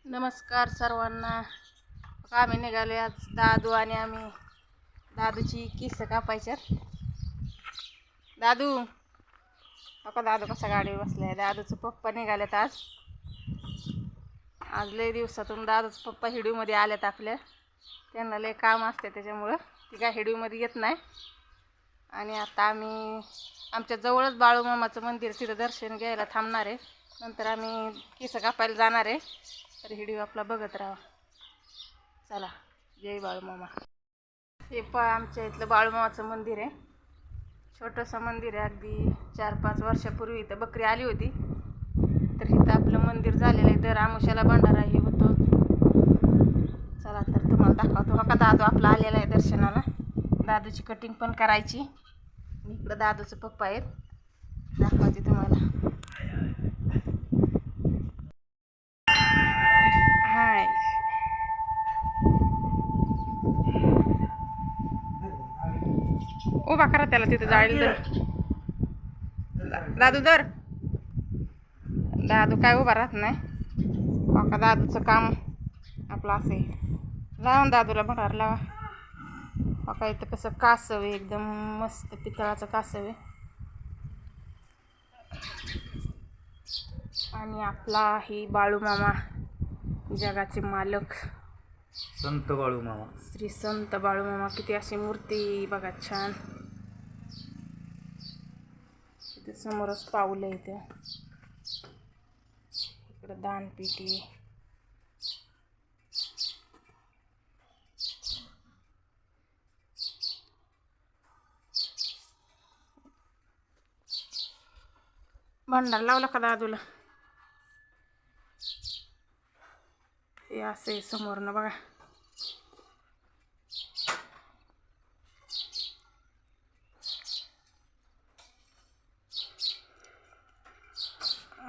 नमस्कार सर्वांना. आम्ही निघालो आज दादू आणि आम्ही दादूची केस कापायच्यात. दादू का दादू कसा गाडीवर बसलाय. दादूचं पप्पा निघालेत आज लय दिवसातून दादूचं पप्पा हिडीमध्ये आलेत आपल्या. त्यांना लय काम असते त्याच्यामुळं ती काय हिडीमध्ये येत नाही. आणि आता आम्ही आमच्या जवळच बाळूमामाचं मंदिर, तिथं दर्शन घ्यायला थांबणार आहे. नंतर आम्ही केस कापायला जाणार आहे. तर व्हिडिओ आपला बघत राहा. चला, जय बाळूमामा. हे आमच्या इथलं बाळूमामाचं मंदिर आहे. छोटंसं मंदिर आहे. अगदी 4-5 वर्षापूर्वी इथं बकरी आली होती. तर इथं आपलं मंदिर झालेलं आहे. दर आमुष्याला भंडाराही होतो. चला तर तुम्हाला दाखवतो. का दादू आपला आलेला आहे दर्शनाला. दादूची कटिंग पण करायची. इकडं दादूचं पप्पा आहेत, दाखवते तुम्हाला. हाय, उभा करा त्याला तिथं जाईल. दादू दर. दादू काय उभा राहत नाही. का दादूचं काम आपलं असं आहे. लावा दादूला भंडार लावा. का इथं कसं कासव आहे, एकदम मस्त पितळाचं कासव आहे. आणि आपला ही बाळूमामा, जगाचे मालक संत बाळूमामा, श्री संत बाळूमामा. किती अशी मूर्ती बघा, छान. इथे समोरच पाऊलं इथे. इकडं दानपेटी. भंडार लावला का दादूला. हे असे समोरनं बघा.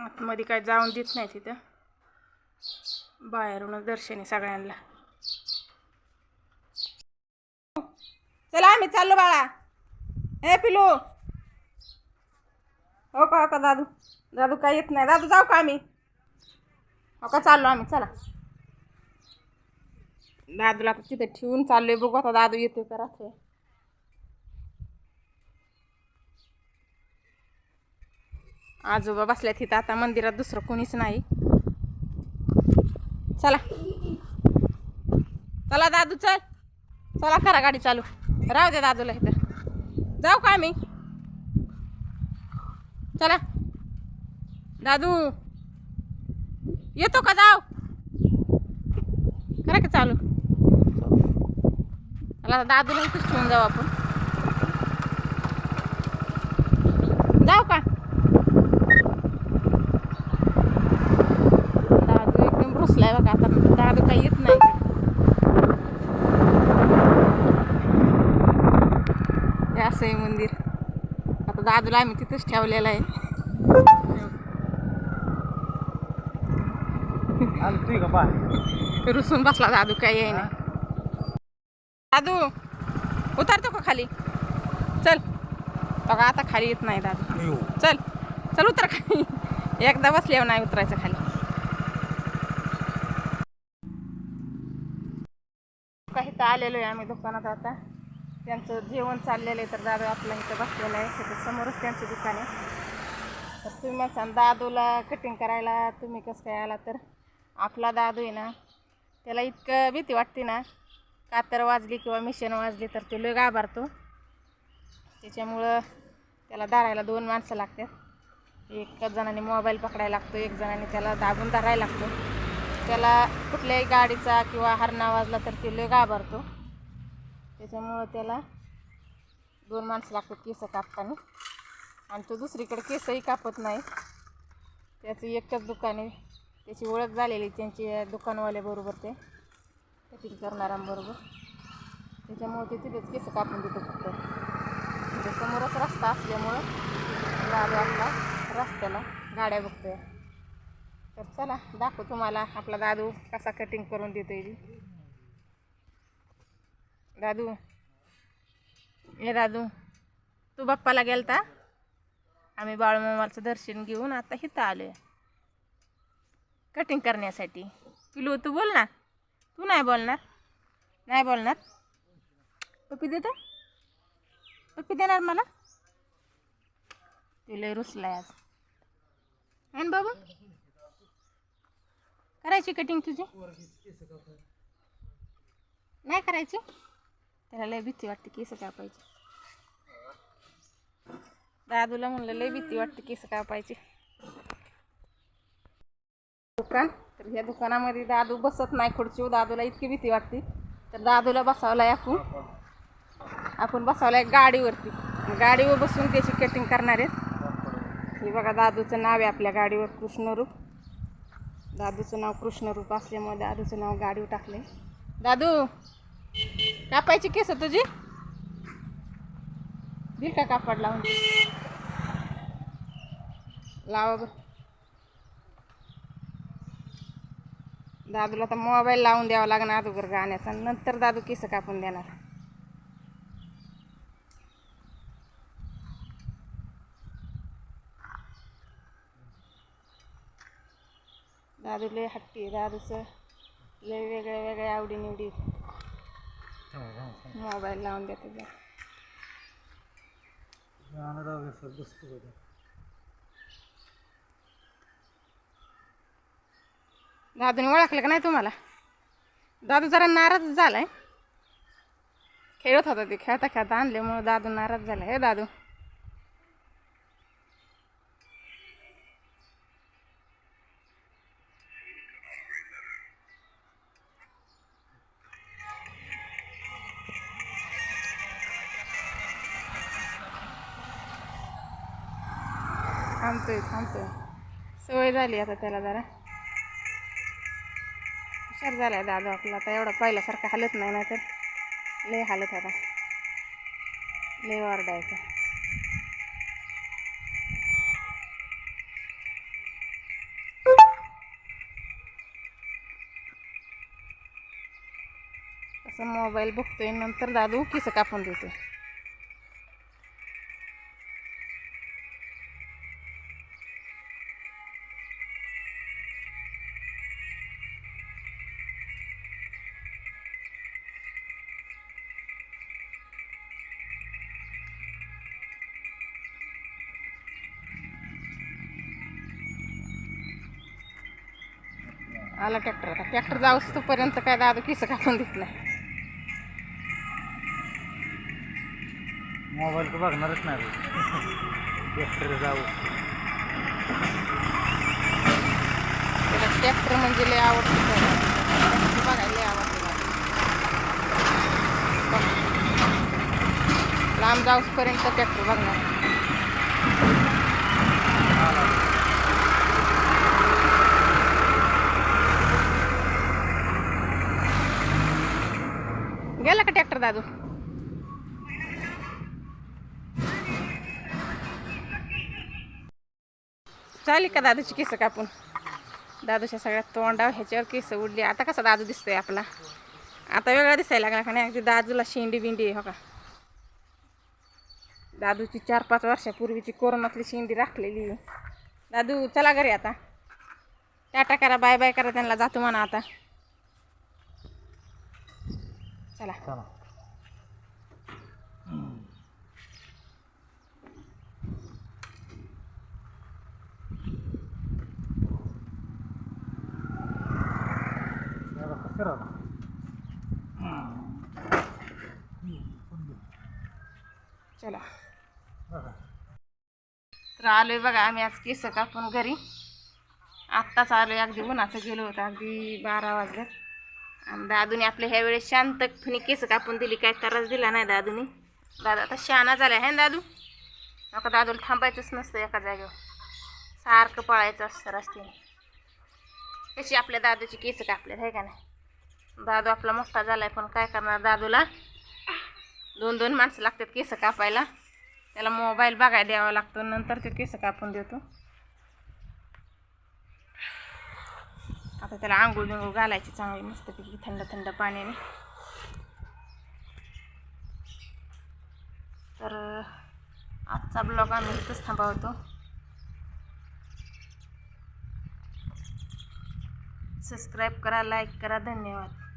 आतमध्ये काय जाऊन देत नाही तिथं, बाहेरूनच दर्शन आहे सगळ्यांना. चला आम्ही चाललो बाळा. हे पिलू. हो का दादू. दादू काय येत नाही. दादू जाऊ का आम्ही. हो का चाललो आम्ही. चला, दादूला आता तिथे ठेवून चाललोय. बघू आता दादू येतोय का राहतोय. आजोबा बसल्यात तिथं. आता मंदिरात दुसरं कोणीच नाही. चला चला दादू, चल. चला करा गाडी चालू. राहू दे दादूला इथं. जाऊ का आम्ही. चला दादू, येतो का. जाऊ करा की चालू. चला दादूला इथंच ठेवून जाऊ आपण. जाऊ का. दादू एकदम रुसलाय बघा. आता दादू काही येत नाही. हे असं आहे मंदिर. आता दादूला आम्ही तिथंच ठेवलेलं आहे. रुसून बसला दादू. काही आहे नाही. दादू उतरतो का खाली. चल. बघा आता खाली येत नाही दादू. चल चल उतर खाली. एकदा बसल्यावर नाही उतरायचं खाली. काही तर आलेलो आहे आम्ही दुकानात. आता त्यांचं जेवण चाललेलं आहे. तर दादू आपला इथं बसलेला आहे. तिथं समोरच त्यांचं दुकान आहे. तर तुम्ही मला दादूला कटिंग करायला तुम्ही कसं काय आला. तर आपला दादू आहे ना, त्याला इतकं भीती वाटते ना, कातर वाजली किंवा मिशन वाजली तर तो लय घाबरतो. त्याच्यामुळं त्याला धरायला 2 माणसं लागतात. एक जणाने मोबाईल पकडायला लागतो, एक जणाने त्याला दाबून धरायला लागतो. त्याला कुठल्याही गाडीचा किंवा हरणा वाजला तर तो लय घाबरतो. त्याच्यामुळं त्याला 2 माणसं लागतात केस कापताना. आणि तो दुसरीकडे केसही कापत नाही. त्याचं एकच दुकान आहे. त्याची ओळख झालेली त्यांची दुकानवाल्याबरोबर, ते कटिंग करणाऱ्यांबरोबर. त्याच्यामुळे ते तिथेच केस कापून देतो फक्त. म्हणजे समोरच रस्ता असल्यामुळं दादू आपला रस्त्याला गाड्या बघतोय. तर चला दाखवू तुम्हाला आपला दादू कसा कटिंग करून देतोय. दादू, हे दादू, तू बाप्पाला गेलता. आम्ही बाळूमामाचं दर्शन घेऊन आता इथं आलोय कटिंग करण्यासाठी. पिलू तू बोल ना. तू नाही बोलणार. नाही बोलणार. पप्पी देतो. पप्पी देणार मला. तुला रुसलाय आज है ना बाबू. करायची कटिंग तुझी. नाही करायची. त्याला लय भीती वाटते केस कापायची. दादूला म्हणलं लय भीती वाटते केस कापायची. दुकान तर ह्या दुकानामध्ये दादू बसत नाही खुर्चीवर. दादूला इतकी भीती वाटते तर दादूला बसावलाय आपण बसावलाय गाडीवरती. गाडीवर बसून त्याची कटिंग करणार आहेत. हे बघा दादूचं नाव आहे आपल्या गाडीवर कृष्णरूप. दादूचं नाव कृष्णरूप असल्यामुळे दादूचं नाव गाडीवर टाकलंय. दादू कापायची केस तुझी. दिल का कापड लावून. लावा बरं. दादूला तर मोबाईल लावून द्यावा लागणार अगोदर गाण्याचा. नंतर दादू केस कापून देणार. दादू लय हट्टी. दादूचं लय वेगळ्या वेगळ्या आवडीनिवडी. मोबाईल लावून देतो जरा. दादूने ओळखलं का नाही तुम्हाला. दादू जरा नाराज झालाय. खेळत होता ते. खेळता खेळता आणल्यामुळे दादू नाराज झालाय. हे दादू थांबतोय. सवय झाली आता त्याला जरा. हुशार झालाय दादू आपला आता. एवढा पहिल्यासारखा हालत नाही. ना तर लय हालत होता. लय ओरडायचा. असं मोबाईल बघतोय. नंतर दादू केस कापून देतोय. आला ट्रॅक्टर. आता ट्रॅक्टर जाऊस तोपर्यंत काय दादू केस कापून देत नाही. मोबाईल तर बघणारच नाही. जाऊ त्याला ट्रॅक्टर म्हणजे लय आवडतं. बघायला लय आवडतं. लांब जाऊसपर्यंत ट्रॅक्टर बघणार. गेला का ट्रॅक्टर दादू. चालेल का दादूची केस कापून. दादूच्या सगळ्यात तोंडावर ह्याच्यावर केस उडली. आता कसा दादू दिसतोय आपला. आता वेगळा दिसायला लागला का नाही. अगदी दादूला शेंडी बिंडी आहे हो का. दादूची 4-5 वर्षापूर्वीची कोरोनातली शेंडी राखलेली. दादू चला घरी आता. टाटा करा. बाय बाय करा. त्यांना जातो म्हणा आता. चला. चला. तर आलोय बघा आम्ही आज केस कापून घरी. आत्ताच आलोय. अगदी उन्हाचं गेलो होतं. अगदी 12 वाजले. आणि दादूने आपल्या ह्या वेळेस शांतपणे केस कापून दिली. काय त्रास दिला नाही दादूने. दादा आता शहाणा झालाय है ना दादू. नका दादूला थांबायचंच नसतं एका जागेवर. सारखं पळायचं असतं रस्त्याने. कशी आपल्या दादूची केस कापल्यात आहे का नाही. दादू आपला मोठा झालाय पण काय करणार. दादूला 2-2 माणसं लागतात केस कापायला. त्याला मोबाईल बघायला द्यावा लागतो. नंतर ते केस कापून देतो. आता त्याला आंघोळ बिंघोळ घालायची चांगली मस्तपैकी थंड थंड पाण्याने. तर आजचा ब्लॉग आम्ही इथंच थांबवतो. सबस्क्राईब करा, लाईक करा. धन्यवाद.